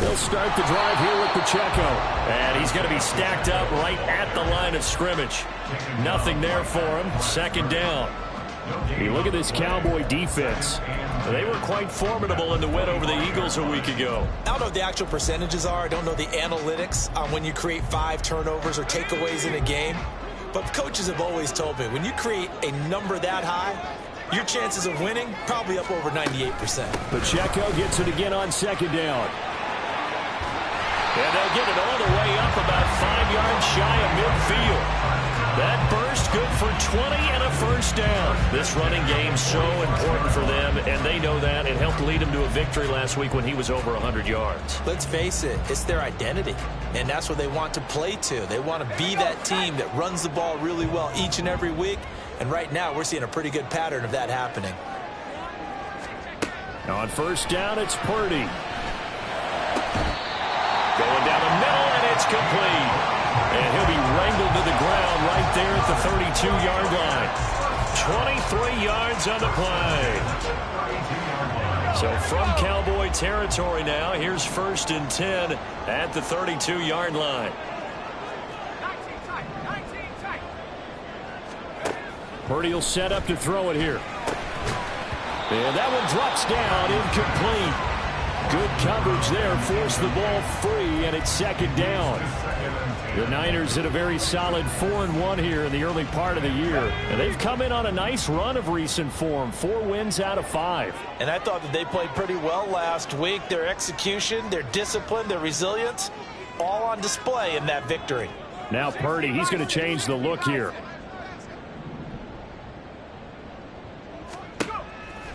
They'll start the drive here with Pacheco. And he's going to be stacked up right at the line of scrimmage. Nothing there for him. Second down. You look at this Cowboy defense. They were quite formidable in the win over the Eagles a week ago. I don't know what the actual percentages are. I don't know the analytics on when you create 5 turnovers or takeaways in a game. But coaches have always told me, when you create a number that high, your chances of winning probably up over 98%. Pacheco gets it again on second down. And they'll get it all the way up about 5 yards shy of midfield. That burst good for 20 and a first down. This running game so important for them, and they know that. It helped lead them to a victory last week when he was over 100 yards. Let's face it, it's their identity, and that's what they want to play to. They want to be that team that runs the ball really well each and every week, and right now we're seeing a pretty good pattern of that happening. On first down, it's Purdy. Going down the middle, and it's complete. And he'll be wrangled to the ground right there at the 32-yard line. 23 yards on the play. So from Cowboy territory now, here's 1st and 10 at the 32-yard line. Purdy will set up to throw it here. And that one drops down, incomplete. Good coverage there, forced the ball free, and it's second down. The Niners in a very solid 4-1 here in the early part of the year. And they've come in on a nice run of recent form, 4 wins out of 5. And I thought that they played pretty well last week. Their execution, their discipline, their resilience, all on display in that victory. Now Purdy, he's going to change the look here.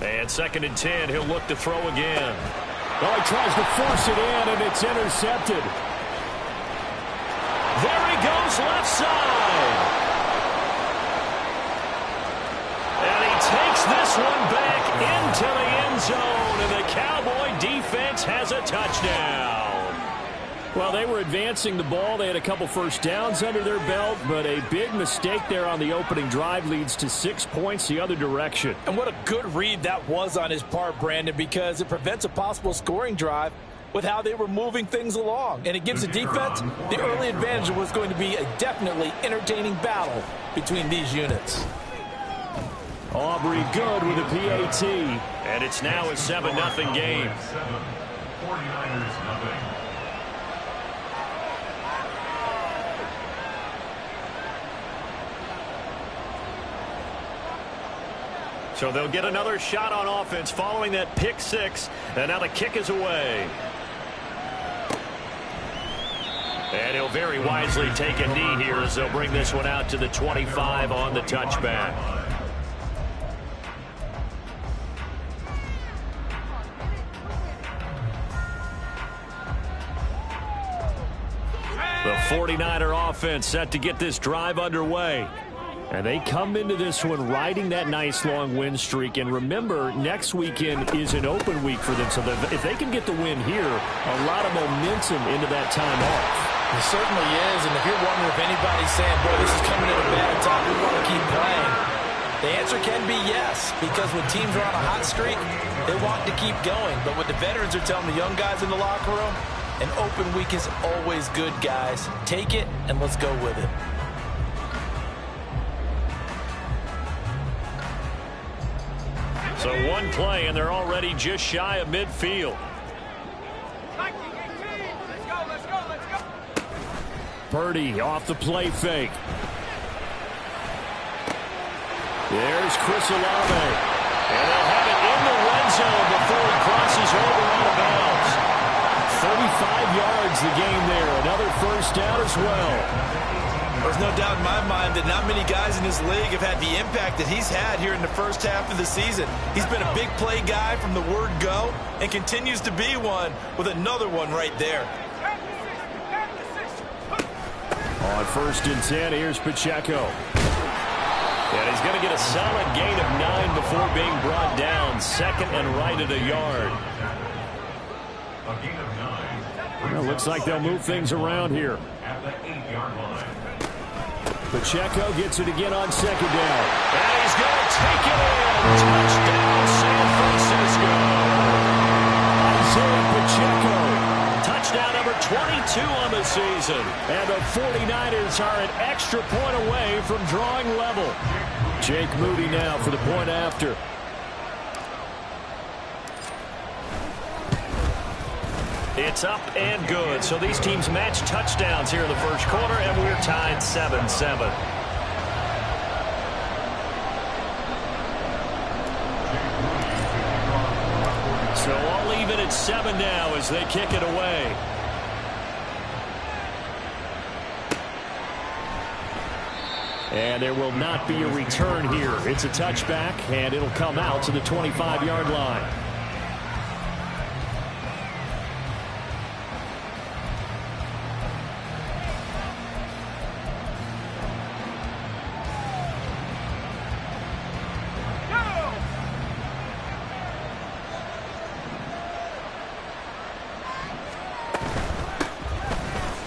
And 2nd and 10, he'll look to throw again. Oh, he tries to force it in, and it's intercepted. There he goes, left side. And he takes this one back into the end zone, and the Cowboy defense has a touchdown. Well, they were advancing the ball. They had a couple first downs under their belt, but a big mistake there on the opening drive leads to 6 points the other direction. And what a good read that was on his part, Brandon, because it prevents a possible scoring drive with how they were moving things along. And it gives the defense the early advantage of what's going to be a definitely entertaining battle between these units. Aubrey good with a PAT. And it's now a 7-0 game. 49ers nothing. So they'll get another shot on offense following that pick 6. And now the kick is away. And he'll very wisely take a knee here as they'll bring this one out to the 25 on the touchback. The 49er offense set to get this drive underway. And they come into this one riding that nice long win streak. And remember, next weekend is an open week for them. So if they can get the win here, a lot of momentum into that time off. It certainly is. And if you're wondering if anybody's saying, boy, this is coming at a bad time, we want to keep playing, the answer can be yes. Because when teams are on a hot streak, they want to keep going. But what the veterans are telling the young guys in the locker room, an open week is always good, guys. Take it and let's go with it. So one play, and they're already just shy of midfield. Purdy off the play fake. There's Chris Olave. And they'll have it in the red zone before he crosses over out of bounds. 35 yards the game there. Another first down as well. There's no doubt in my mind that not many guys in this league have had the impact that he's had here in the first half of the season. He's been a big play guy from the word go and continues to be one with another one right there. On 1st and 10, here's Pacheco. And he's going to get a solid gain of 9 before being brought down. 2nd and right at a yard. Well, looks like they'll move things around here. Pacheco gets it again on 2nd down. And he's going to take it in. Touchdown, San Francisco. Isaiah Pacheco. Touchdown number 22 on the season. And the 49ers are an extra point away from drawing level. Jake Moody now for the point after. It's up and good. So these teams match touchdowns here in the first quarter, and we're tied 7-7. So all even at 7 now as they kick it away. And there will not be a return here. It's a touchback, and it'll come out to the 25-yard line.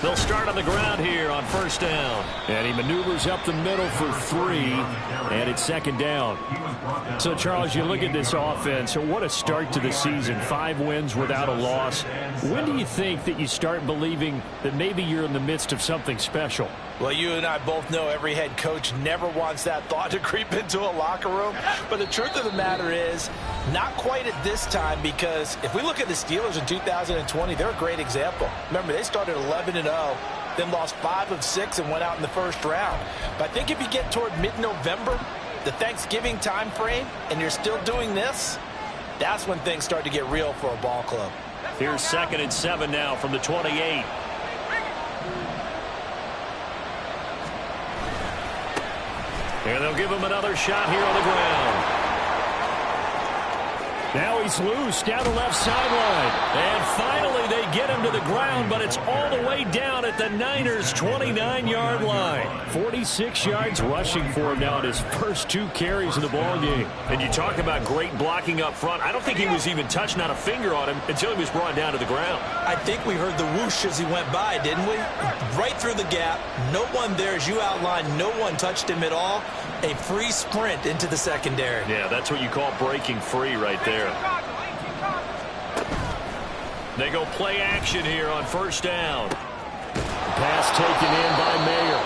They'll start on the ground here on 1st down. And he maneuvers up the middle for 3, and it's 2nd down. So, Charles, you look at this offense, what a start to the season. 5 wins without a loss. When do you think that you start believing that maybe you're in the midst of something special? Well, you and I both know every head coach never wants that thought to creep into a locker room. But the truth of the matter is, not quite at this time, because if we look at the Steelers in 2020, they're a great example. Remember, they started 11-0, then lost 5 of 6 and went out in the first round. But I think if you get toward mid-November, the Thanksgiving time frame, and you're still doing this, that's when things start to get real for a ball club. Here's 2nd and 7 now from the 28. And they'll give him another shot here on the ground. Now he's loose down the left sideline. And finally they get him to the ground, but it's all the way down at the Niners' 29-yard line. 46 yards rushing for him now in his first 2 carries of the ballgame. And you talk about great blocking up front. I don't think he was even touched, not a finger on him, until he was brought down to the ground. I think we heard the whoosh as he went by, didn't we? Right through the gap. No one there, as you outlined, no one touched him at all. A free sprint into the secondary. Yeah, that's what you call breaking free right there. They go play action here on 1st down. Pass taken in by Mayer.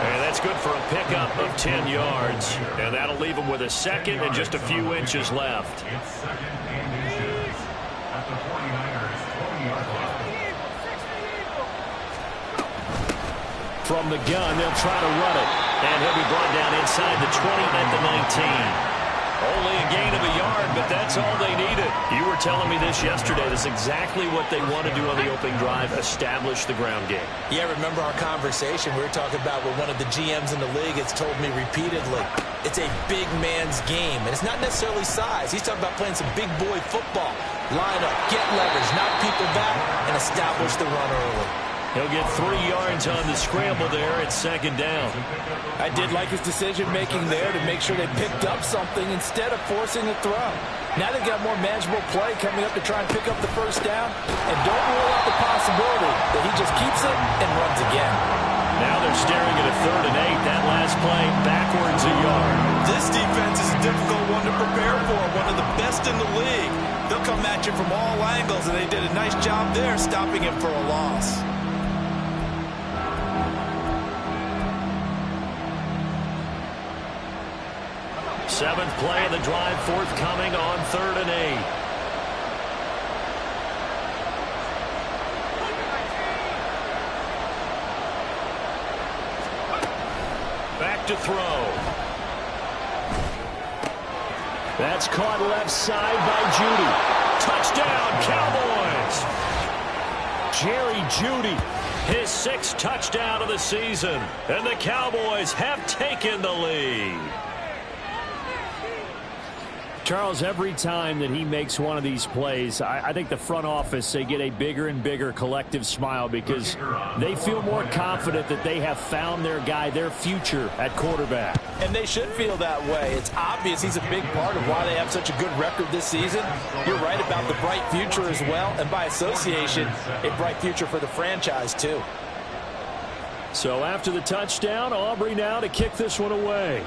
And that's good for a pickup of 10 yards. And that'll leave him with a 2nd and just a few inches left. From the gun, they'll try to run it. And he'll be brought down inside the 20 at the 19. Only a gain of a yard, but that's all they needed. You were telling me this yesterday. That's exactly what they want to do on the opening drive, establish the ground game. Yeah, remember our conversation we were talking about with one of the GMs in the league has told me repeatedly, it's a big man's game. And it's not necessarily size. He's talking about playing some big boy football. Line up, get leverage, knock people back, and establish the run early. He'll get 3 yards on the scramble there at 2nd down. I did like his decision-making there to make sure they picked up something instead of forcing a throw. Now they've got more manageable play coming up to try and pick up the 1st down. And don't rule out the possibility that he just keeps it and runs again. Now they're staring at a 3rd and 8. That last play backwards a yard. This defense is a difficult one to prepare for. One of the best in the league. They'll come at you from all angles, and they did a nice job there stopping him for a loss. Seventh play of the drive forthcoming on 3rd and 8. Back to throw. That's caught left side by Judy. Touchdown, Cowboys. Jerry Judy His 6th touchdown of the season. And the Cowboys have taken the lead. Charles, every time that he makes one of these plays, I think the front office, they get a bigger and bigger collective smile because they feel more confident that they have found their guy, their future at quarterback. And they should feel that way. It's obvious he's a big part of why they have such a good record this season. You're right about the bright future as well, and by association, a bright future for the franchise too. So after the touchdown, Aubrey now to kick this one away.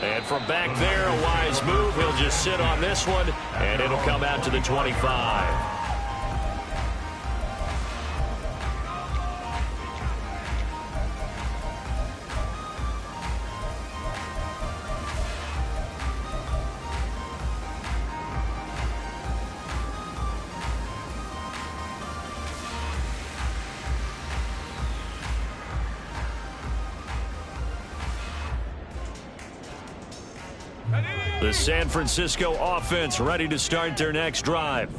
And from back there, a wise move. He'll just sit on this one, and it'll come out to the 25. The San Francisco offense ready to start their next drive.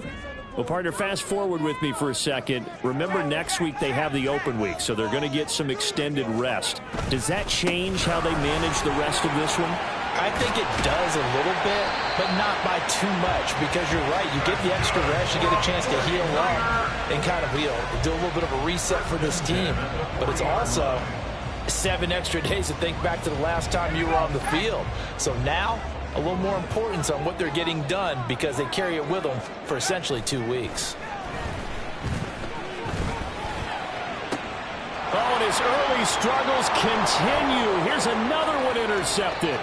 Well, partner, fast forward with me for a second. Remember, next week they have the open week, so they're going to get some extended rest. Does that change how they manage the rest of this one? I think it does a little bit, but not by too much, because you're right. You get the extra rest, you get a chance to heal up and kind of do a little bit of a reset for this team. But it's also 7 extra days to think back to the last time you were on the field. So now, a little more importance on what they're getting done because they carry it with them for essentially 2 weeks. Oh, and his early struggles continue. Here's another one intercepted.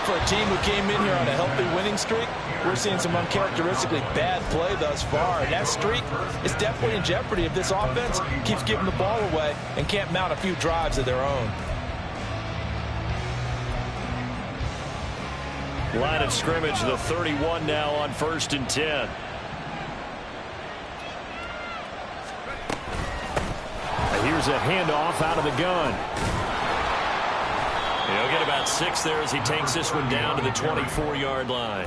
For a team who came in here on a healthy winning streak, we're seeing some uncharacteristically bad play thus far. And that streak is definitely in jeopardy if this offense keeps giving the ball away and can't mount a few drives of their own. Line of scrimmage, the 31 now on 1st and 10. Here's a handoff out of the gun. He'll get about 6 there as he takes this one down to the 24-yard line.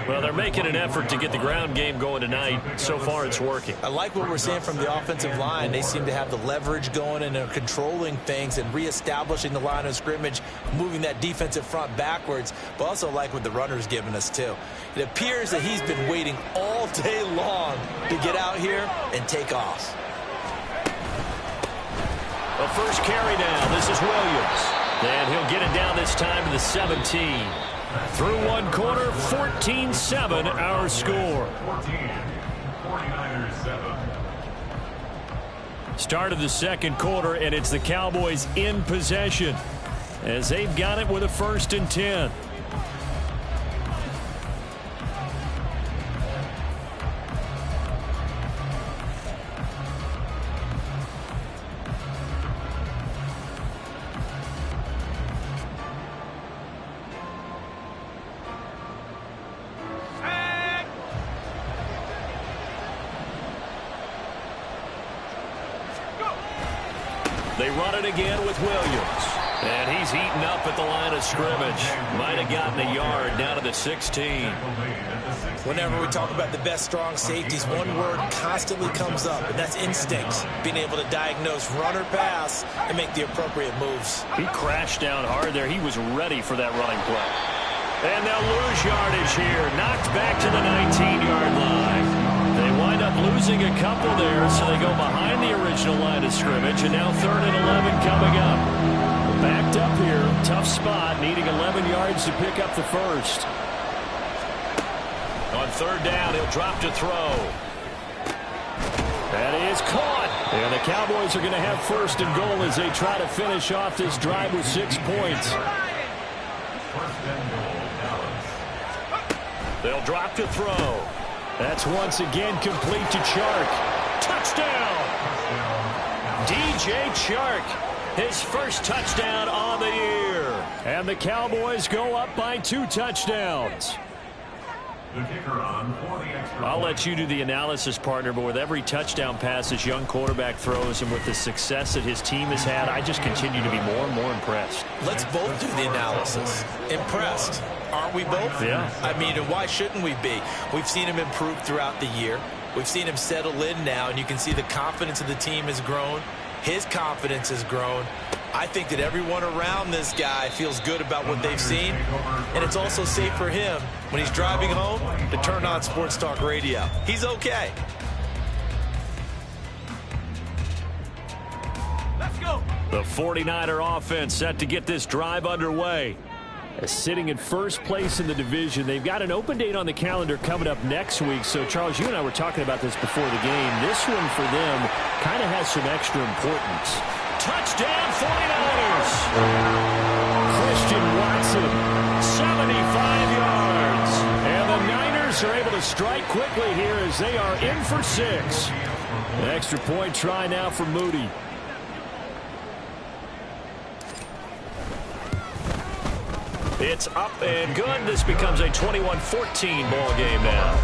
Well, they're making an effort to get the ground game going tonight. So far, it's working. I like what we're seeing from the offensive line. They seem to have the leverage going and are controlling things and reestablishing the line of scrimmage, moving that defensive front backwards, but also like what the runner's giving us, too. It appears that he's been waiting all day long to get out here and take off. A first carry down. This is Williams. And he'll get it down this time to the 17. Through one quarter, 14-7 our score. Start of the second quarter, and it's the Cowboys in possession as they've got it with a 1st and 10. They run it again with Williams. And he's heating up at the line of scrimmage. Might have gotten a yard down to the 16. Whenever we talk about the best strong safeties, one word constantly comes up, and that's instinct. Being able to diagnose run or pass and make the appropriate moves. He crashed down hard there. He was ready for that running play. And they'll lose yardage here. Knocked back to the 19-yard line. They wind up losing a couple there, so they go behind the original line of scrimmage, and now 3rd and 11 coming up. Backed up here, tough spot, needing 11 yards to pick up the first. On 3rd down, he'll drop to throw. That is caught. And the Cowboys are going to have 1st and goal as they try to finish off this drive with 6 points. They'll drop to throw. That's once again complete to Chark. Touchdown! DJ Chark, his first touchdown on the year. And the Cowboys go up by 2 touchdowns. I'll let you do the analysis, partner, but with every touchdown pass this young quarterback throws and with the success that his team has had, I just continue to be more and more impressed. Let's both do the analysis. Impressed. Aren't we both? Yeah. I mean, and why shouldn't we be? We've seen him improve throughout the year. We've seen him settle in now, and you can see the confidence of the team has grown. His confidence has grown. I think that everyone around this guy feels good about what they've seen, and it's also safe for him when he's driving home to turn on Sports Talk Radio. He's okay. Let's go. The 49er offense set to get this drive underway. Sitting in first place in the division. They've got an open date on the calendar coming up next week. So, Charles, you and I were talking about this before the game. This one for them kind of has some extra importance. Touchdown, 49ers! Christian Watson, 75 yards. And the Niners are able to strike quickly here as they are in for 6. An extra point try now for Moody. It's up and good. This becomes a 21-14 ball game now.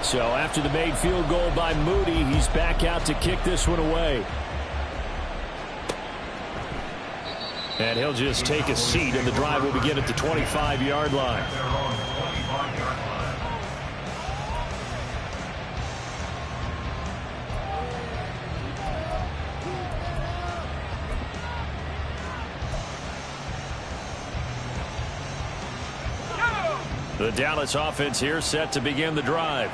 So after the made field goal by Moody, he's back out to kick this one away. And he'll just take a seat, and the drive will begin at the 25-yard line. The Dallas offense here set to begin the drive.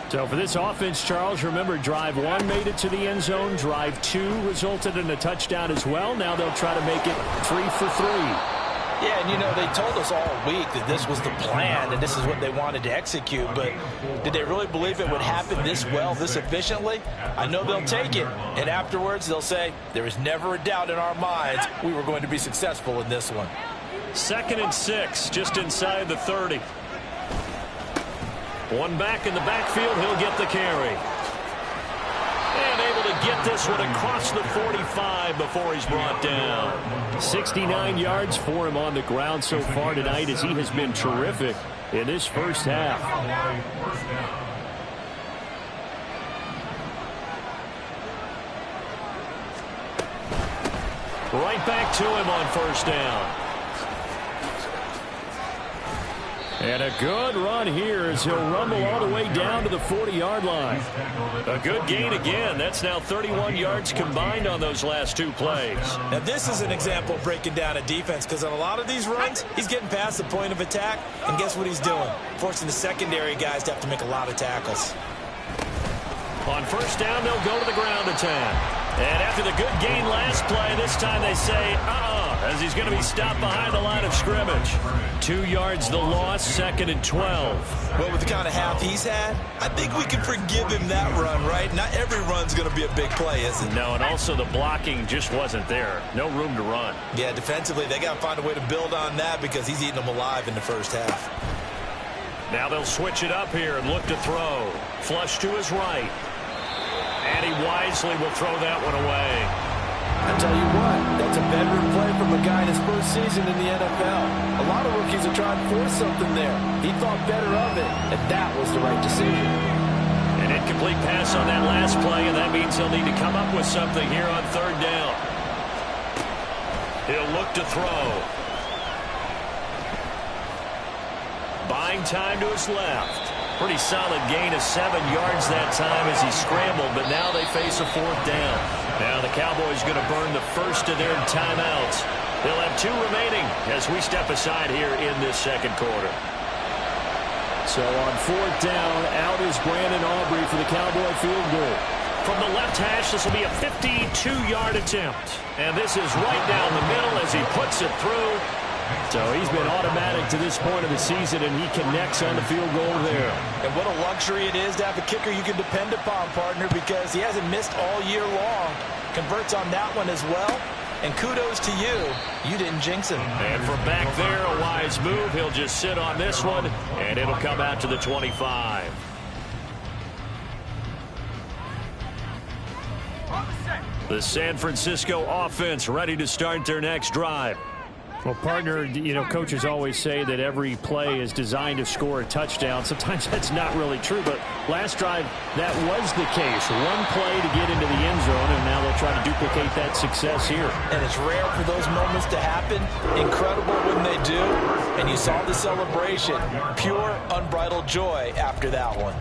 So for this offense, Charles, remember drive 1 made it to the end zone. Drive 2 resulted in a touchdown as well. Now they'll try to make it 3 for 3. Yeah, and you know, they told us all week that this was the plan and this is what they wanted to execute, but did they really believe it would happen this well, this efficiently? I know they'll take it, and afterwards they'll say, there is never a doubt in our minds we were going to be successful in this one. 2nd and 6, just inside the 30. One back in the backfield, he'll get the carry. And able to get this one across the 45 before he's brought down. 69 yards for him on the ground so far tonight as he has been terrific in this first half. Right back to him on first down. And a good run here as he'll rumble all the way down to the 40-yard line. A good gain again. That's now 31 yards combined on those last 2 plays. Now this is an example of breaking down a defense, because on a lot of these runs, he's getting past the point of attack, and guess what he's doing? Forcing the secondary guys to have to make a lot of tackles. On first down, they'll go to the ground attack. And after the good gain last play, this time they say, as he's going to be stopped behind the line of scrimmage. 2 yards the loss, 2nd and 12. Well, with the kind of half he's had, I think we can forgive him that run, right? Not every run's going to be a big play, is it? No, and also the blocking just wasn't there. No room to run. Yeah, defensively, they got to find a way to build on that because he's eating them alive in the first half. Now they'll switch it up here and look to throw. Flush to his right. And he wisely will throw that one away. I tell you what, that's a veteran play from a guy in his first season in the NFL. A lot of rookies are trying to force something there. He thought better of it, and that was the right decision. An incomplete pass on that last play, and that means he'll need to come up with something here on 3rd down. He'll look to throw. Buying time to his left. Pretty solid gain of 7 yards that time as he scrambled, but now they face a 4th down. Now the Cowboys going to burn the first of their timeouts. They'll have 2 remaining as we step aside here in this 2nd quarter. So on 4th down, out is Brandon Aubrey for the Cowboy field goal. From the left hash, this will be a 52-yard attempt. And this is right down the middle as he puts it through. So he's been automatic to this point of the season, and he connects on the field goal there. And what a luxury it is to have a kicker you can depend upon, partner, because he hasn't missed all year long. Converts on that one as well. And kudos to you. You didn't jinx him. And from back there, a wise move. He'll just sit on this one, and it'll come out to the 25. The San Francisco offense ready to start their next drive. Well, partner, you know, coaches always say that every play is designed to score a touchdown. Sometimes that's not really true, but last drive, that was the case. One play to get into the end zone, and now they'll try to duplicate that success here. And it's rare for those moments to happen. Incredible when they do. And you saw the celebration. Pure, unbridled joy after that one.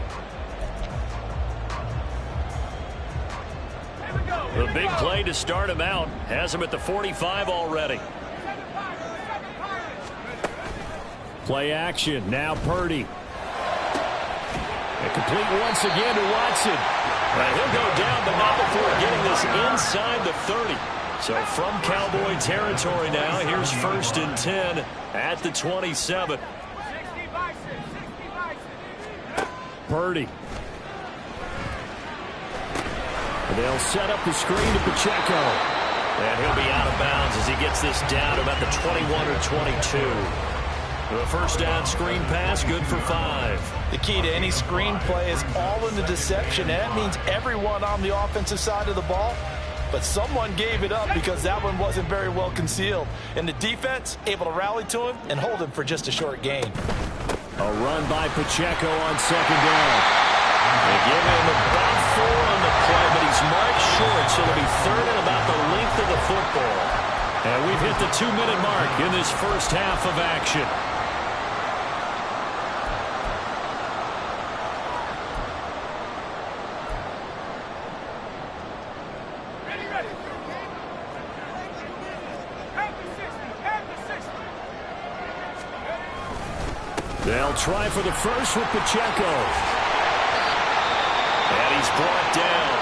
The big play to start him out has him at the 45 already. Play action. Now Purdy. And complete once again to Watson. He'll go down, but not before getting this inside the 30. So from Cowboy territory now, here's 1st and 10 at the 27. Purdy. They'll set up the screen to Pacheco. And he'll be out of bounds as he gets this down about the 21 or 22. The first down screen pass, good for 5. The key to any screen play is all in the deception, and that means everyone on the offensive side of the ball. But someone gave it up because that one wasn't very well concealed. And the defense able to rally to him and hold him for just a short gain. A run by Pacheco on 2nd down. They give him about 4 on the play, but he's marked short, so it'll be 3rd and about the length of the football. And we've hit the 2-minute mark in this first half of action. They'll try for the first with Pacheco. And he's brought down.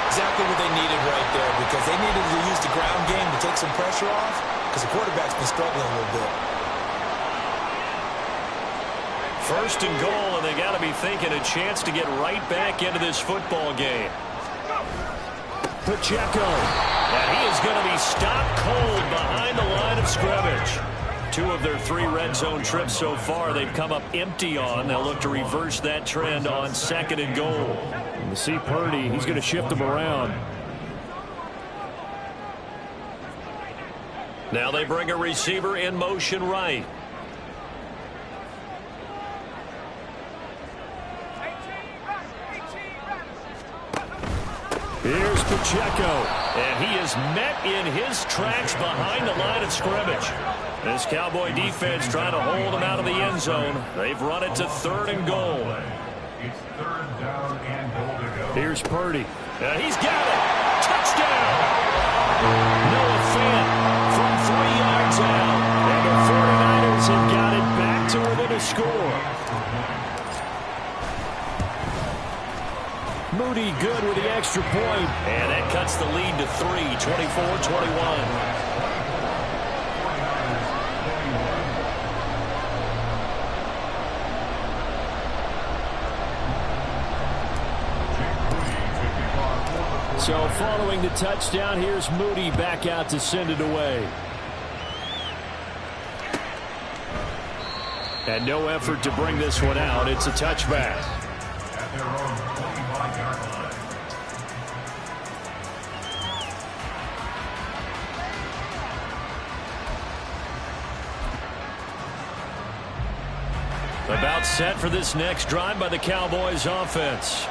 Exactly what they needed right there, because they needed to use the ground game to take some pressure off, because the quarterback's been struggling a little bit. 1st and goal, and they got to be thinking a chance to get right back into this football game. Pacheco. And he is going to be stopped cold behind the line of scrimmage. 2 of their 3 red zone trips so far they've come up empty on. They'll look to reverse that trend on 2nd and goal. And you see Purdy, he's going to shift them around. Now they bring a receiver in motion right. Here's Pacheco. And he is met in his tracks behind the line of scrimmage. This Cowboy defense trying to hold him out of the end zone. They've run it to 3rd and goal. It's 3rd down and goal to go. Here's Purdy. And he's got it. Touchdown. Noah Fant from 3 yards out. And the 49ers have got it back to within a score. Moody good with the extra point. And that cuts the lead to 3, 24-21. So following the touchdown, here's Moody back out to send it away. And no effort to bring this one out. It's a touchback. At their own 25-yard line. About set for this next drive by the Cowboys offense.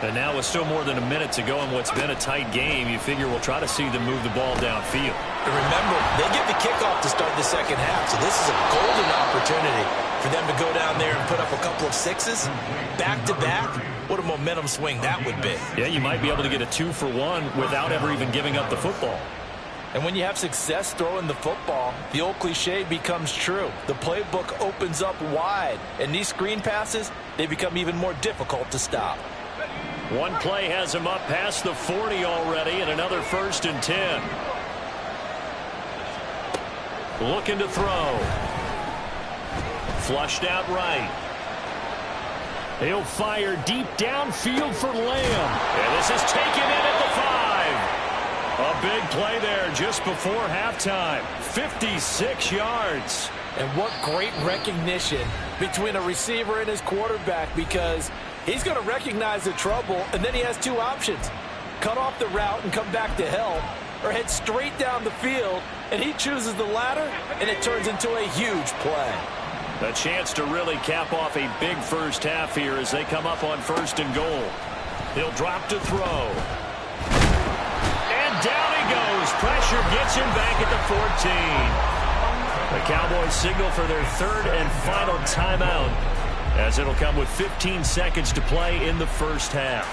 And now with still more than a minute to go in what's been a tight game, you figure we'll try to see them move the ball downfield. And remember, they get the kickoff to start the second half, so this is a golden opportunity for them to go down there and put up a couple of 6s back-to-back. What a momentum swing that would be. Yeah, you might be able to get a 2-for-1 without ever even giving up the football. And when you have success throwing the football, the old cliche becomes true. The playbook opens up wide, and these screen passes, they become even more difficult to stop. One play has him up past the 40 already, and another 1st and 10. Looking to throw. Flushed out right. He'll fire deep downfield for Lamb. And this is taken in at the 5. A big play there just before halftime. 56 yards. And what great recognition between a receiver and his quarterback, because he's going to recognize the trouble, and then he has 2 options. Cut off the route and come back to help, or head straight down the field, and he chooses the latter, and it turns into a huge play. A chance to really cap off a big first half here as they come up on 1st and goal. He'll drop to throw. And down he goes. Pressure gets him back at the 14. The Cowboys signal for their 3rd and final timeout, as it'll come with 15 seconds to play in the first half.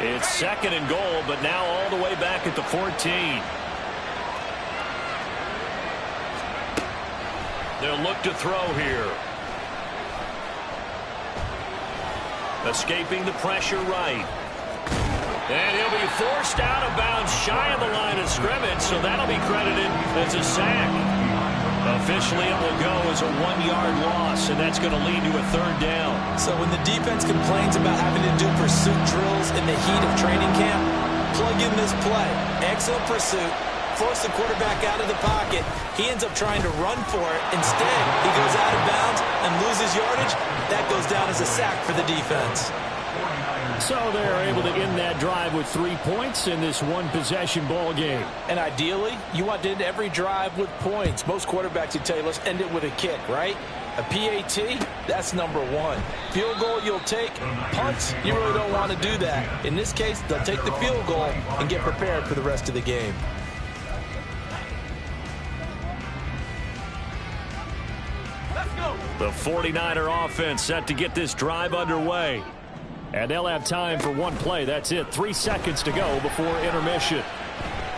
It's 2nd and goal, but now all the way back at the 14. They'll look to throw here. Escaping the pressure right. And he'll be forced out of bounds shy of the line of scrimmage, so that'll be credited as a sack. Officially, it will go as a 1-yard loss, and that's going to lead to a 3rd down. So when the defense complains about having to do pursuit drills in the heat of training camp, plug in this play. Excellent pursuit. Force the quarterback out of the pocket. He ends up trying to run for it. Instead, he goes out of bounds and loses yardage. That goes down as a sack for the defense. So they're able to end that drive with 3 points in this one-possession ball game. And ideally, you want to end every drive with points. Most quarterbacks would tell you, let's end it with a kick, right? A PAT, that's number 1. Field goal you'll take. Punts, you really don't want to do that. In this case, they'll take the field goal and get prepared for the rest of the game. The 49er offense set to get this drive underway. And they'll have time for one play. That's it. 3 seconds to go before intermission.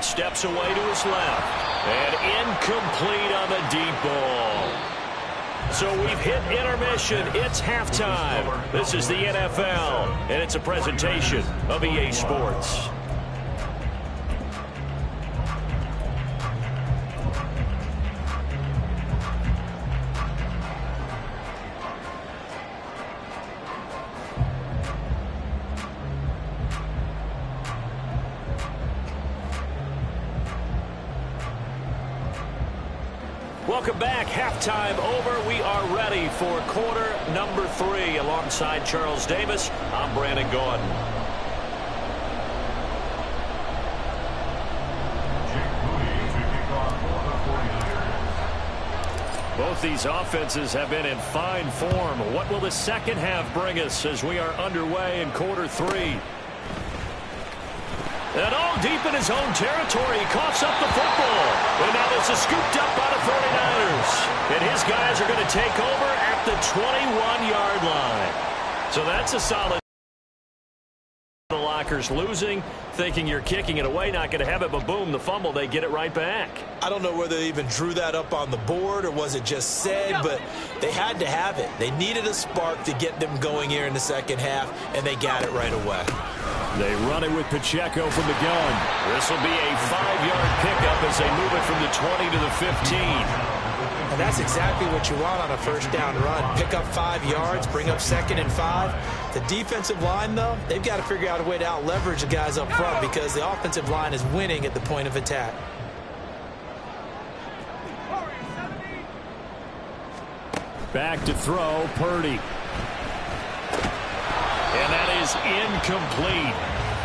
Steps away to his left. And incomplete on the deep ball. So we've hit intermission. It's halftime. This is the NFL, and it's a presentation of EA Sports. Welcome back. Halftime over. We are ready for quarter number 3. Alongside Charles Davis, I'm Brandon Gordon. Both these offenses have been in fine form. What will the second half bring us as we are underway in quarter 3? And all deep in his own territory, he coughs up the football. And now this is scooped up by the 49ers. And his guys are going to take over at the 21-yard line. So that's a solid. The Lockers losing, thinking you're kicking it away, not going to have it, but boom, the fumble, they get it right back. I don't know whether they even drew that up on the board or was it just said, but they had to have it. They needed a spark to get them going here in the second half, and they got it right away. They run it with Pacheco from the gun. This will be a 5-yard pickup as they move it from the 20 to the 15. And that's exactly what you want on a first down run. Pick up 5 yards, bring up 2nd and 5. The defensive line, though, they've got to figure out a way to out-leverage the guys up front because the offensive line is winning at the point of attack. Back to throw, Purdy. And that is incomplete.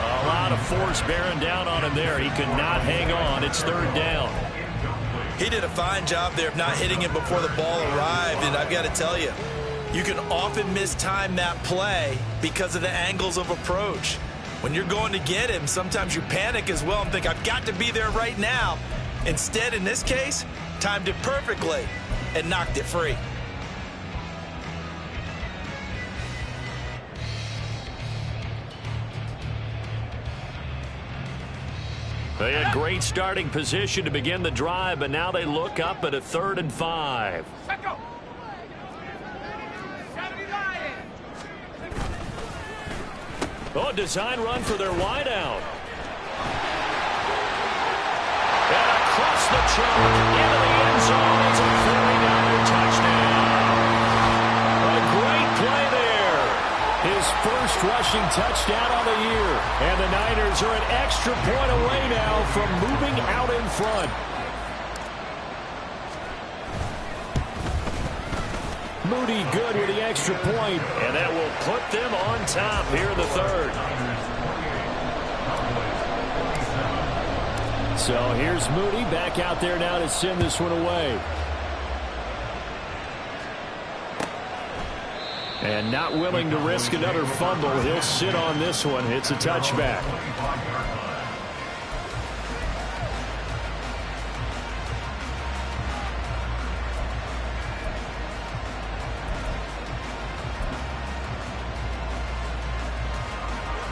A lot of force bearing down on him there. He could not hang on. It's 3rd down. He did a fine job there of not hitting him before the ball arrived, and I've got to tell you, you can often mistime that play because of the angles of approach. When you're going to get him, sometimes you panic as well and think, I've got to be there right now. Instead, in this case, timed it perfectly and knocked it free. They had great starting position to begin the drive, but now they look up at a 3rd and 5. Oh, design run for their wideout. And across the trunk into the end zone. It's a 49er touchdown. A great play there. His first rushing touchdown on the year. And the Niners are an extra point away now from moving out in front. Moody good with the extra point. And that will put them on top here in the 3rd. So here's Moody back out there now to send this one away. And not willing to risk another fumble. He'll sit on this one. It's a touchback.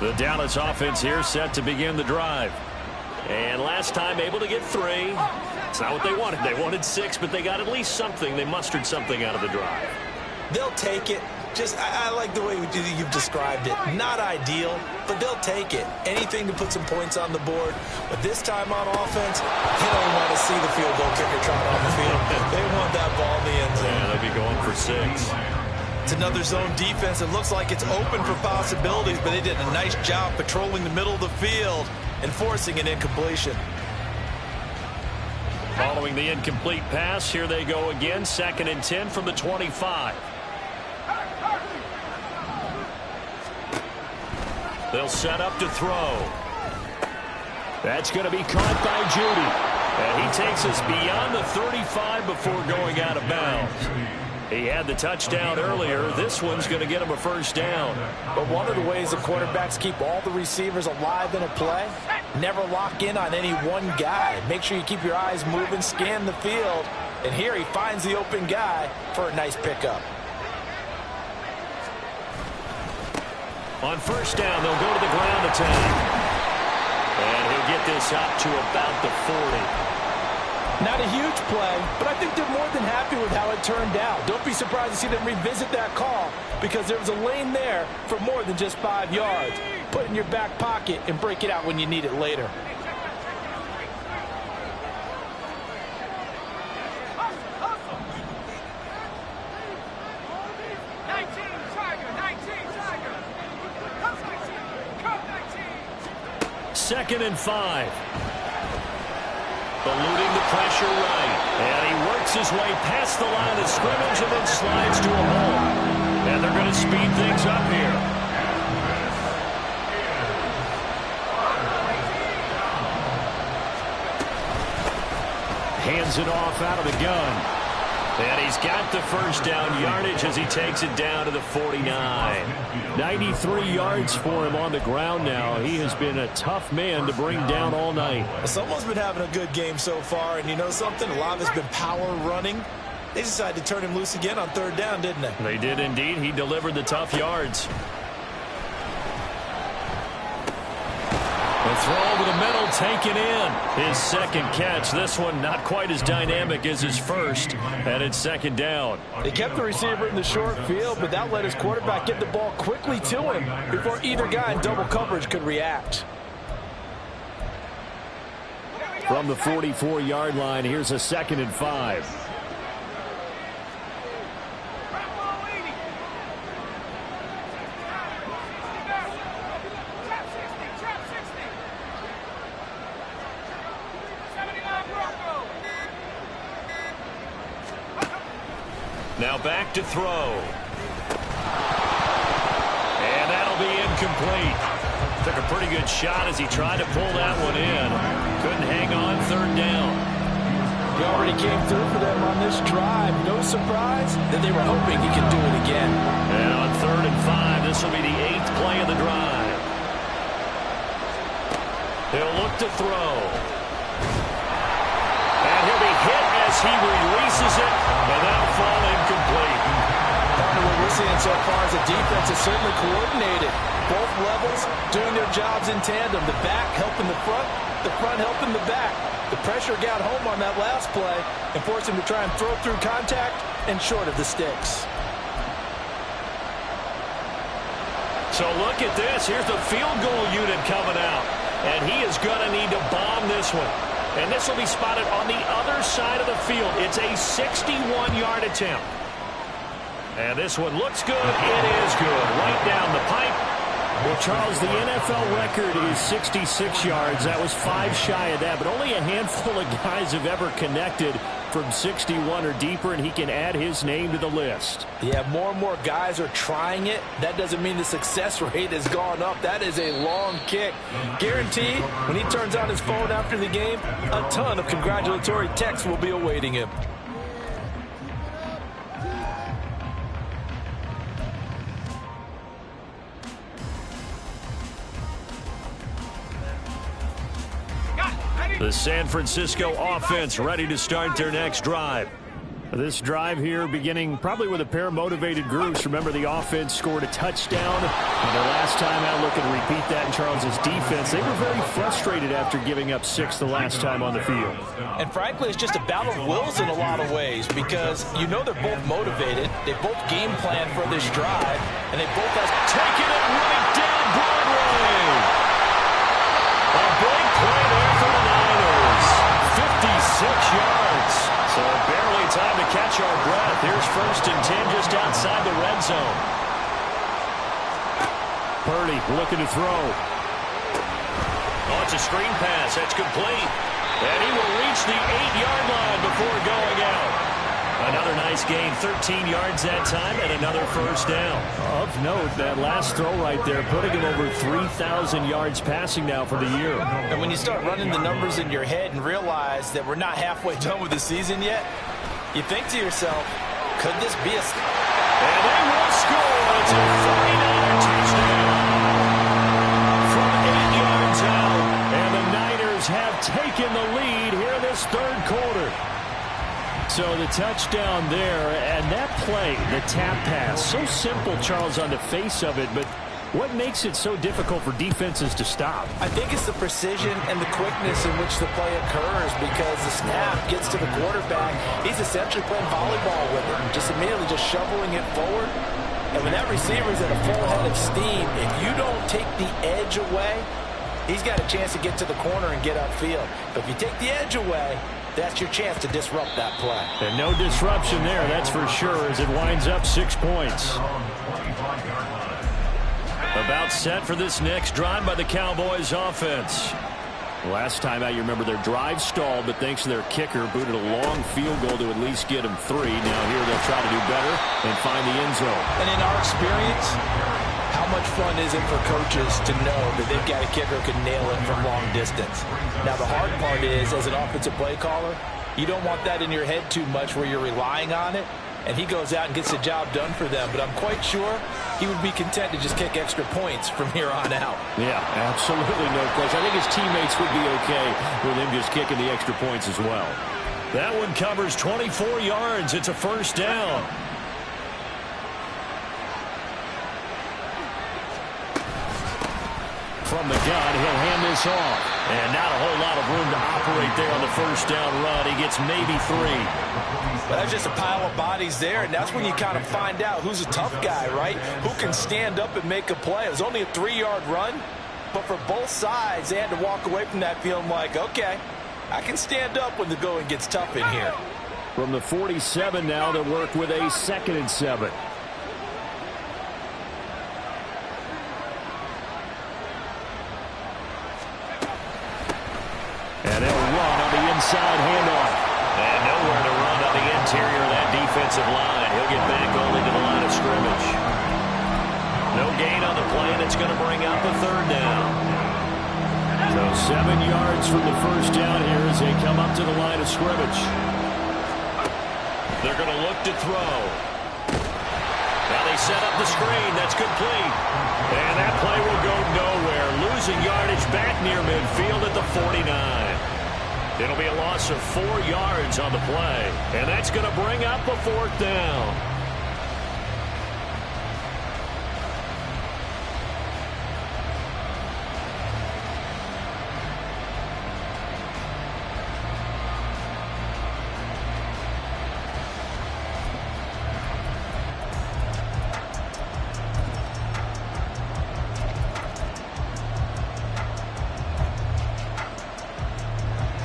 The Dallas offense here set to begin the drive. And last time able to get 3. It's not what they wanted. They wanted 6, but they got at least something. They mustered something out of the drive. They'll take it. I like the way you've described it. Not ideal, but they'll take it. Anything to put some points on the board. But this time on offense, they don't want to see the field goal kicker trot on the field. They want that ball in the end zone. Yeah, they'll be going for 6. It's another zone defense. It looks like it's open for possibilities, but they did a nice job patrolling the middle of the field and forcing an incompletion. Following the incomplete pass, here they go again. 2nd and 10 from the 25. They'll set up to throw. That's going to be caught by Judy. And he takes us beyond the 35 before going out of bounds. He had the touchdown earlier. This one's going to get him a first down. But one of the ways the quarterbacks keep all the receivers alive in a play, never lock in on any one guy. Make sure you keep your eyes moving, scan the field. And here he finds the open guy for a nice pickup. On first down, they'll go to the ground attack. And he'll get this up to about the 40. Not a huge play, but I think they're more than happy with how it turned out. Don't be surprised to see them revisit that call because there was a lane there for more than just 5 yards. Put it in your back pocket and break it out when you need it later. Second and 5. Eluding the pressure right. And he works his way past the line of scrimmage and then slides to a hole. And they're going to speed things up here. Hands it off out of the gun. And he's got the first down yardage as he takes it down to the 49. 93 yards for him on the ground now. He has been a tough man to bring down all night. Someone's been having a good game so far, and you know something? A lot of it's been power running. They decided to turn him loose again on 3rd down, didn't they? They did indeed. He delivered the tough yards. The throw over the middle taken in. His 2nd catch. This one not quite as dynamic as his first. And it's 2nd down. They kept the receiver in the short field, but that let his quarterback get the ball quickly to him before either guy in double coverage could react. From the 44-yard line, here's a 2nd and 5. Now back to throw. And that'll be incomplete. Took a pretty good shot as he tried to pull that one in. Couldn't hang on 3rd down. He already came through for them on this drive. No surprise that they were hoping he could do it again. And on 3rd and 5, this will be the 8th play of the drive. He'll look to throw. And he'll be hit as he releases it, and that'll fall incomplete. Part of what we're seeing so far is the defense is certainly coordinated. Both levels doing their jobs in tandem. The back helping the front helping the back. The pressure got home on that last play and forced him to try and throw through contact and short of the sticks. So look at this. Here's the field goal unit coming out. And he is going to need to bomb this one. And this will be spotted on the other side of the field. It's a 61-yard attempt. And this one looks good. It is good. Right down the pipe. Well, Charles, the NFL record is 66 yards. That was 5 shy of that, but only a handful of guys have ever connected from 61 or deeper, and he can add his name to the list. Yeah, more and more guys are trying it. That doesn't mean the success rate has gone up. That is a long kick. Guaranteed, when he turns on his phone after the game, a ton of congratulatory texts will be awaiting him. The San Francisco offense ready to start their next drive. This drive here beginning probably with a pair of motivated groups. Remember, the offense scored a touchdown. And their last time out, looking to repeat that in Charles's defense. They were very frustrated after giving up 6 the last time on the field. And frankly, it's just a battle of wills in a lot of ways because you know they're both motivated. They both game plan for this drive, and they both have taken it right down Broadway. A big play there for the Niners. 56 yards. So barely time to catch our breath. Here's 1st and 10 just outside the red zone. Purdy looking to throw. Oh, it's a screen pass. That's complete. And he will reach the 8-yard line before going out. Another nice gain, 13 yards that time, and another 1st down. Of note, that last throw right there, putting him over 3,000 yards passing now for the year. And when you start running the numbers in your head and realize that we're not halfway done with the season yet, you think to yourself, could this be a... And they will score. It's a 49er touchdown from 8 yards out. And the Niners have taken the lead here in this 3rd quarter. So the touchdown there, and that play, the tap pass, so simple, Charles, on the face of it, but what makes it so difficult for defenses to stop? I think it's the precision and the quickness in which the play occurs because the snap gets to the quarterback. He's essentially playing volleyball with it and just immediately just shoveling it forward. And when that receiver's at a full head of steam, if you don't take the edge away, he's got a chance to get to the corner and get upfield. But if you take the edge away, that's your chance to disrupt that play. And no disruption there, that's for sure, as it winds up 6 points. About set for this next drive by the Cowboys offense. Last time out, you remember their drive stalled, but thanks to their kicker, booted a long field goal to at least get them 3. Now here they'll try to do better and find the end zone. And in our experience, how much fun is it for coaches to know that they've got a kicker who can nail it from long distance? Now, the hard part is, as an offensive play caller, you don't want that in your head too much where you're relying on it, and he goes out and gets the job done for them. But I'm quite sure he would be content to just kick extra points from here on out. Yeah, absolutely no question. I think his teammates would be okay with him just kicking the extra points as well. That one covers 24 yards. It's a 1st down. From the gun, he'll hand this off. And not a whole lot of room to operate there on the 1st down run. He gets maybe 3. But that's just a pile of bodies there, and that's when you kind of find out who's a tough guy, right? Who can stand up and make a play. It was only a 3-yard run, but for both sides, they had to walk away from that feeling like, okay, I can stand up when the going gets tough in here. From the 47 now, they'll work with a 2nd and 7. And they'll run on the inside handoff. And nowhere to run on the interior of that defensive line. He'll get back only to the line of scrimmage. No gain on the play, and it's going to bring up a 3rd down. So 7 yards from the 1st down here as they come up to the line of scrimmage. They're going to look to throw. Now they set up the screen. That's complete. And that play will go nowhere. Losing yardage back near midfield at the 49. It'll be a loss of 4 yards on the play. And that's going to bring up a 4th down.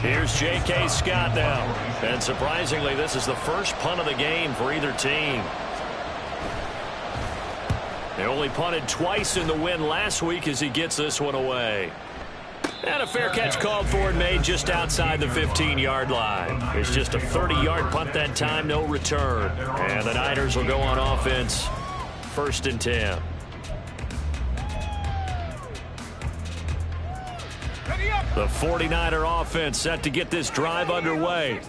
Here's J.K. Scott now. And surprisingly, this is the first punt of the game for either team. They only punted twice in the win last week as he gets this one away. And a fair catch called for and made just outside the 15-yard line. It's just a 30-yard punt that time, no return. And the Niners will go on offense, 1st and 10. The 49er offense set to get this drive underway.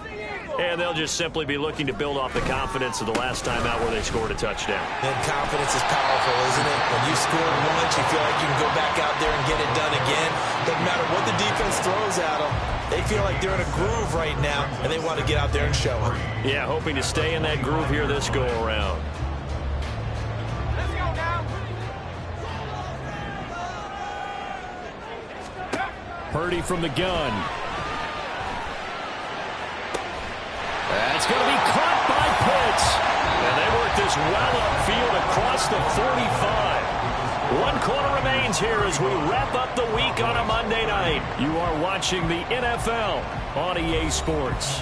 And they'll just simply be looking to build off the confidence of the last time out where they scored a touchdown. And confidence is powerful, isn't it? When you scored once, you feel like you can go back out there and get it done again. Doesn't matter what the defense throws at them. They feel like they're in a groove right now, and they want to get out there and show it. Yeah, hoping to stay in that groove here this go-around. Let's go now. Purdy from the gun. That's going to be caught by Pitts. And they work this well upfield across the 45. 1 quarter remains here as we wrap up the week on a Monday night. You are watching the NFL on EA Sports.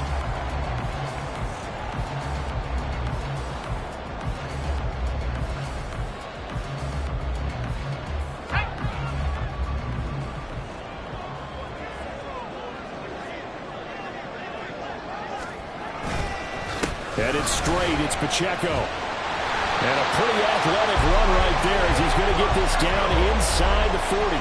Headed straight, it's Pacheco. And a pretty athletic run right there as he's going to get this down inside the 40.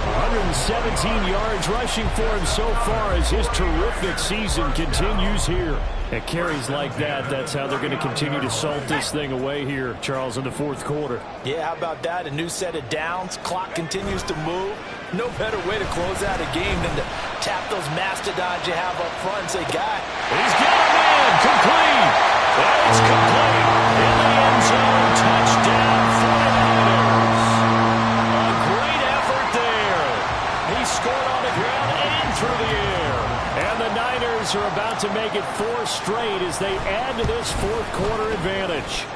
117 yards rushing for him so far as his terrific season continues here. At carries like that, that's how they're going to continue to salt this thing away here, Charles, in the 4th quarter. Yeah, how about that? A new set of downs. Clock continues to move. No better way to close out a game than to tap those mastodons you have up front and say, guy. He's got a man. Complete. That is complete. In the end zone. Touchdown 49ers. A great effort there. He scored on the ground and through the air. And the Niners are about to make it 4 straight as they add to this 4th quarter advantage.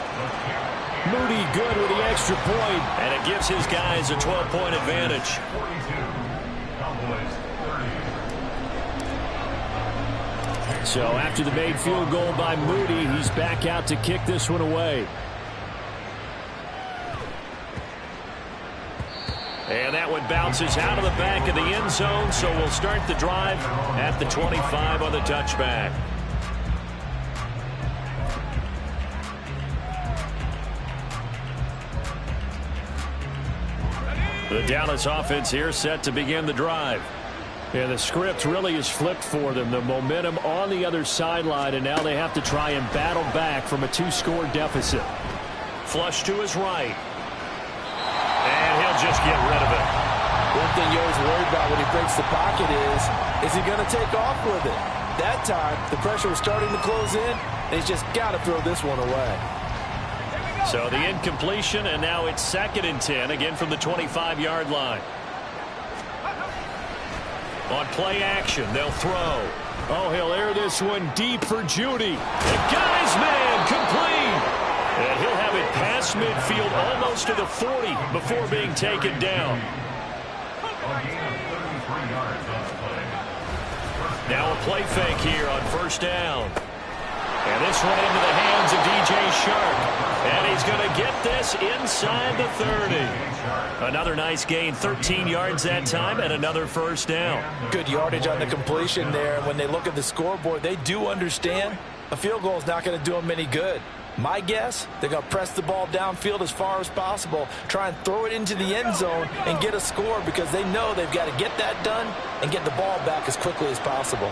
Moody good with the extra point. And it gives his guys a 12-point advantage. 42. Cowboys 30. So after the made field goal by Moody, he's back out to kick this one away. And that one bounces out of the back of the end zone, so we'll start the drive at the 25 on the touchback. The Dallas offense here set to begin the drive. Yeah, the script really is flipped for them. The momentum on the other sideline, and now they have to try and battle back from a 2-score deficit. Flush to his right. And he'll just get rid of it. One thing you always worry about when he breaks the pocket is he going to take off with it? That time, the pressure was starting to close in, and he's just got to throw this one away. So the incompletion, and now it's 2nd and 10, again from the 25-yard line. On play action, they'll throw. Oh, he'll air this one deep for Judy. The guy's man complete. And he'll have it past midfield almost to the 40 before being taken down. A gain of 33 yards on the play. Now a play fake here on 1st down. And this one into the hands of DJ Shark. And he's going to get this inside the 30. Another nice gain, 13 yards that time, and another 1st down. Good yardage on the completion there. And when they look at the scoreboard, they do understand a field goal is not going to do them any good. My guess, they're going to press the ball downfield as far as possible, try and throw it into the end zone and get a score because they know they've got to get that done and get the ball back as quickly as possible.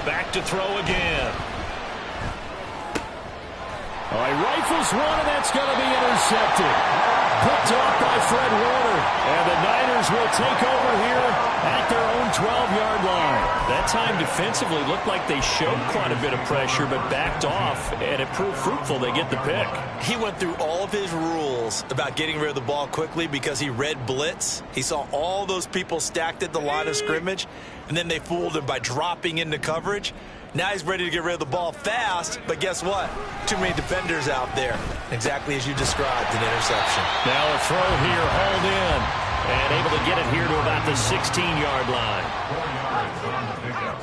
Back to throw again. Oh, he rifles one, and that's going to be intercepted. Picked off by Fred Warner. And the Niners will take over here at their own 12-yard line. That time defensively looked like they showed quite a bit of pressure but backed off, and it proved fruitful. They get the pick. He went through all of his rules about getting rid of the ball quickly because he read blitz. He saw all those people stacked at the line of scrimmage, and then they fooled him by dropping into coverage. Now he's ready to get rid of the ball fast, but guess what? Too many defenders out there. Exactly as you described, an interception. Now a throw here, hauled in, and able to get it here to about the 16-yard line. 4 yards on the pickup.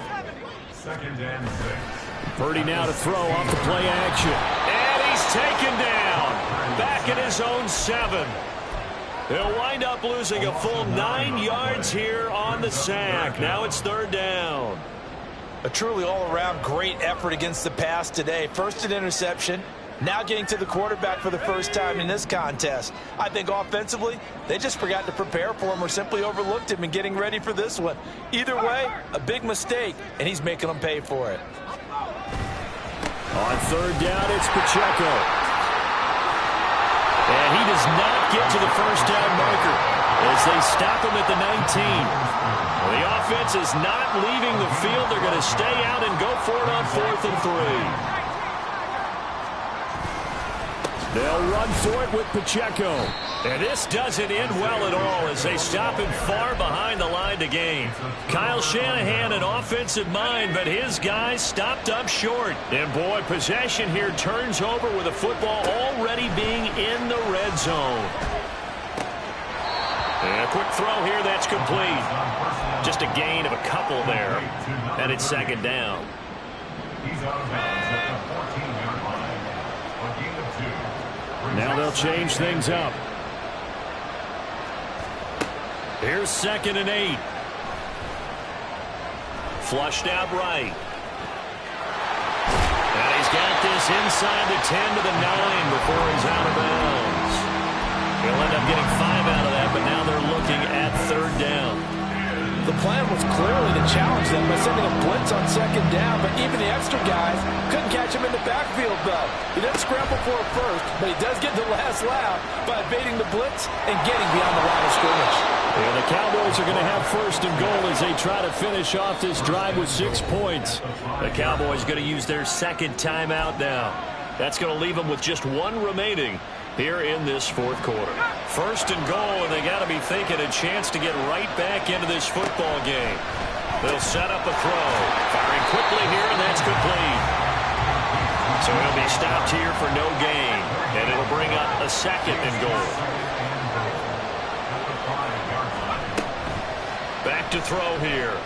2nd and 6. Purdy now to throw off the play action. And he's taken down. Back at his own 7. He'll wind up losing a full 9 yards here on the sack. Now it's 3rd down. A truly all-around great effort against the pass today. First an interception, now getting to the quarterback for the first time in this contest. I think offensively, they just forgot to prepare for him or simply overlooked him in getting ready for this one. Either way, a big mistake, and he's making them pay for it. On 3rd down, it's Pacheco. And he does not get to the first down marker as they stop him at the 19. The offense is not leaving the field. They're going to stay out and go for it on 4th and 3. They'll run for it with Pacheco. And this doesn't end well at all as they stop him far behind the line to gain. Kyle Shanahan, an offensive mind, but his guys stopped up short. And boy, possession here turns over with the football already being in the red zone. And a quick throw here, that's complete. Just a gain of a couple there. And it's 2nd down. He's out of bounds at the 14-yard line. A gain of 2. Now they'll change things up. Here's 2nd and 8. Flushed out right. And he's got this inside the 10 to the 9 before he's out of bounds. He'll end up getting 5 out of that, but now they're looking at 3rd down. The plan was clearly to challenge them by sending a blitz on 2nd down, but even the extra guys couldn't catch him in the backfield, though. He doesn't scramble for it first, but he does get the last laugh by evading the blitz and getting beyond the line of scrimmage. And the Cowboys are going to have 1st and goal as they try to finish off this drive with 6 points. The Cowboys going to use their 2nd timeout now. That's going to leave them with just 1 remaining here in this 4th quarter. 1st and goal, and they got to be thinking a chance to get right back into this football game. They'll set up a throw. Firing quickly here, and that's complete. So he'll be stopped here for no gain, and it'll bring up a 2nd and goal. Back to throw here.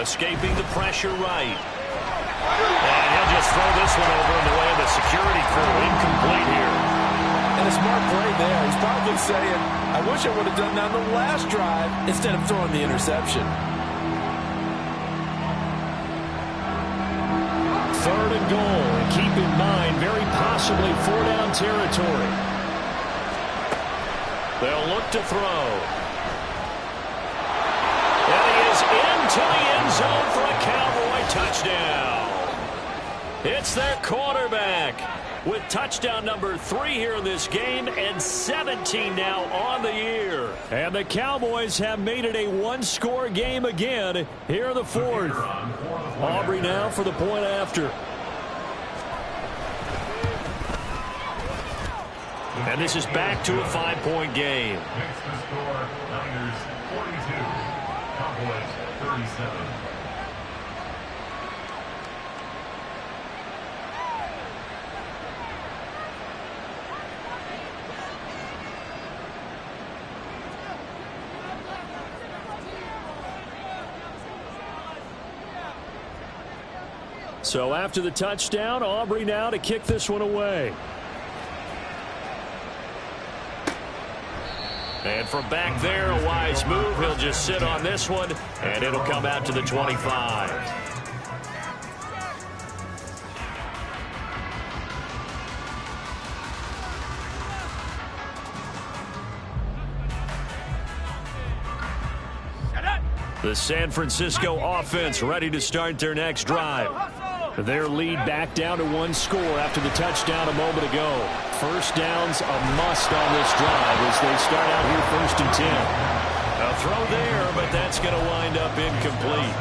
Escaping the pressure right. And he'll just throw this one over in the way of the security crew. Incomplete here. And a smart play there. He's probably saying, I wish I would have done that on the last drive instead of throwing the interception. 3rd and goal. And keep in mind, very possibly 4-down territory. They'll look to throw. And he is into the end zone for a Cowboy touchdown. It's their quarterback with touchdown number 3 here in this game and 17 now on the year. And the Cowboys have made it a 1-score game again here in the 4th. Aubrey now for the point after. And this is back to a 5-point game. Next to score, Niners 42, Cowboys 37. So after the touchdown, Aubrey now to kick this one away. And from back there, a wise move. He'll just sit on this one, and it'll come out to the 25. The San Francisco offense ready to start their next drive. Their lead back down to 1 score after the touchdown a moment ago. First down's a must on this drive as they start out here 1st and 10. A throw there, but that's going to wind up incomplete.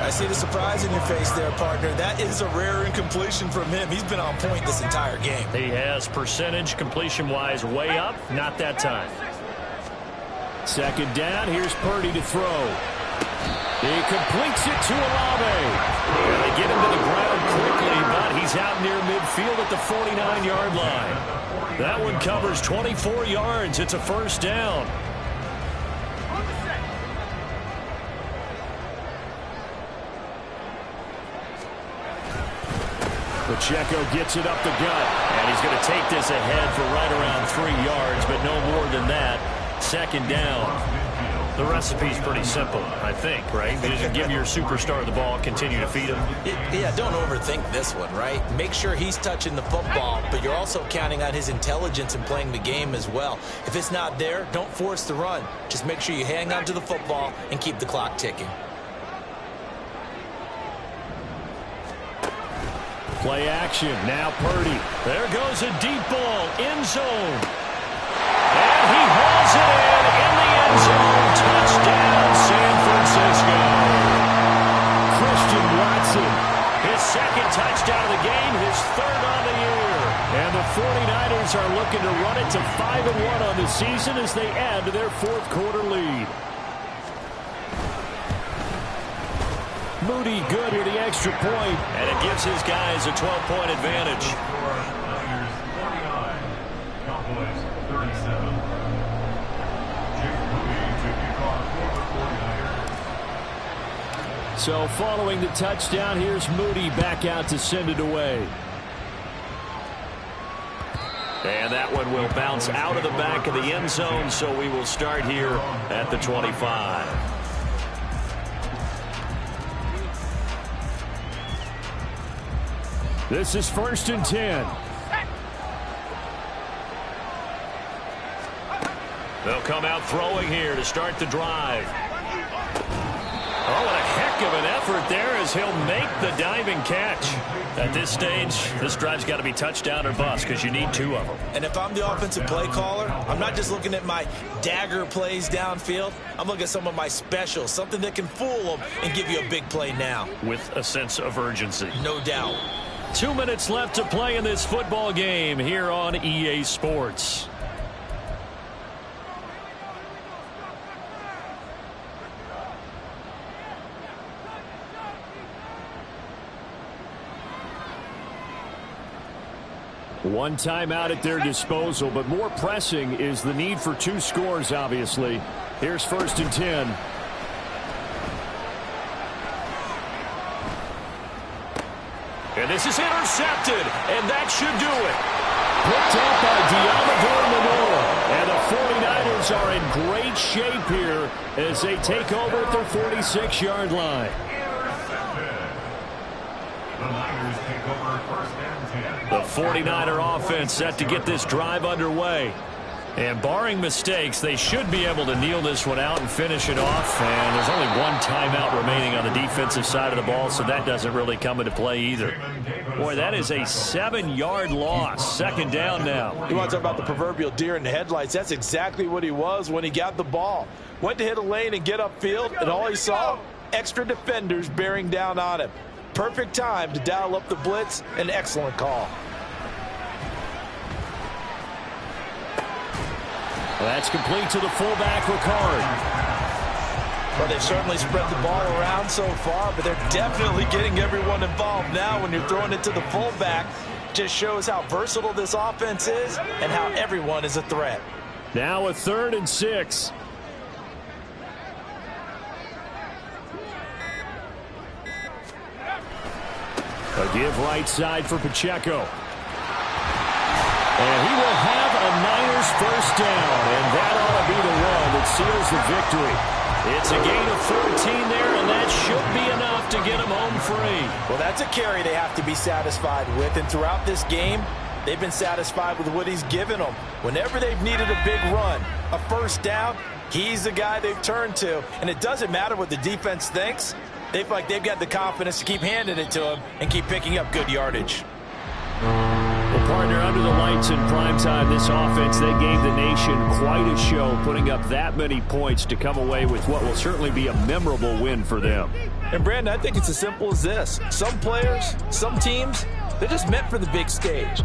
I see the surprise in your face there, partner. That is a rare incompletion from him. He's been on point this entire game. He has percentage completion-wise way up. Not that time. 2nd down. Here's Purdy to throw. He completes it to Olave. And they get him to the ground quickly, but he's out near midfield at the 49-yard line. That one covers 24 yards. It's a 1st down. Pacheco gets it up the gut. And he's going to take this ahead for right around 3 yards, but no more than that. Second down. The recipe's pretty simple, I think, right? You just give your superstar the ball, continue to feed him. Yeah, don't overthink this one, right? Make sure he's touching the football, but you're also counting on his intelligence in playing the game as well. If it's not there, don't force the run. Just make sure you hang on to the football and keep the clock ticking. Play action. Now Purdy. There goes a deep ball. End zone. And he hauls it in the end zone. Touchdown, San Francisco. Christian Watson. His second touchdown of the game, his third on the year. And the 49ers are looking to run it to 5-1 on the season as they add to their fourth quarter lead. Moody good with the extra point. And it gives his guys a 12-point advantage. Niners 49, Cowboys 37. Jake Moody to kick off for the 49ers. So following the touchdown, here's Moody back out to send it away. And that one will bounce out of the back of the end zone, so we will start here at the 25. This is 1st and 10. They'll come out throwing here to start the drive. Oh, what a heck of an effort there as he'll make the diving catch. At this stage, this drive's got to be touchdown or bust because you need 2 of them. And if I'm the offensive play caller, I'm not just looking at my dagger plays downfield. I'm looking at some of my specials, something that can fool them and give you a big play now. With a sense of urgency. No doubt. 2 minutes left to play in this football game here on EA Sports. One timeout at their disposal, but more pressing is the need for 2 scores, obviously. Here's 1st and 10. And this is intercepted, and that should do it. Picked up by Deommodore Lenoir. And the 49ers are in great shape here as they take over at their 46-yard line. The Niners take over 1st and 10. The 49er offense set to get this drive underway. And barring mistakes, they should be able to kneel this one out and finish it off. And there's only 1 timeout remaining on the defensive side of the ball, so that doesn't really come into play either. Boy, that is a 7-yard loss. 2nd down now. You want to talk about the proverbial deer in the headlights? That's exactly what he was when he got the ball. Went to hit a lane and get upfield, and all he saw, extra defenders bearing down on him. Perfect time to dial up the blitz. An excellent call. That's complete to the fullback, Ricard. Well, they've certainly spread the ball around so far, but they're definitely getting everyone involved now when you're throwing it to the fullback. Just shows how versatile this offense is and how everyone is a threat. Now a 3rd and 6. A give right side for Pacheco. And he will have a Niners 1st down, and that ought to be the run that seals the victory. It's a gain of 14 there, and that should be enough to get him home free. Well, that's a carry they have to be satisfied with, and throughout this game, they've been satisfied with what he's given them. Whenever they've needed a big run, a 1st down, he's the guy they've turned to, and it doesn't matter what the defense thinks. They feel like they've got the confidence to keep handing it to him and keep picking up good yardage. Well, partner, under the lights in primetime, this offense, they gave the nation quite a show, putting up that many points to come away with what will certainly be a memorable win for them. And, Brandon, I think it's as simple as this. Some players, some teams, they're just meant for the big stage.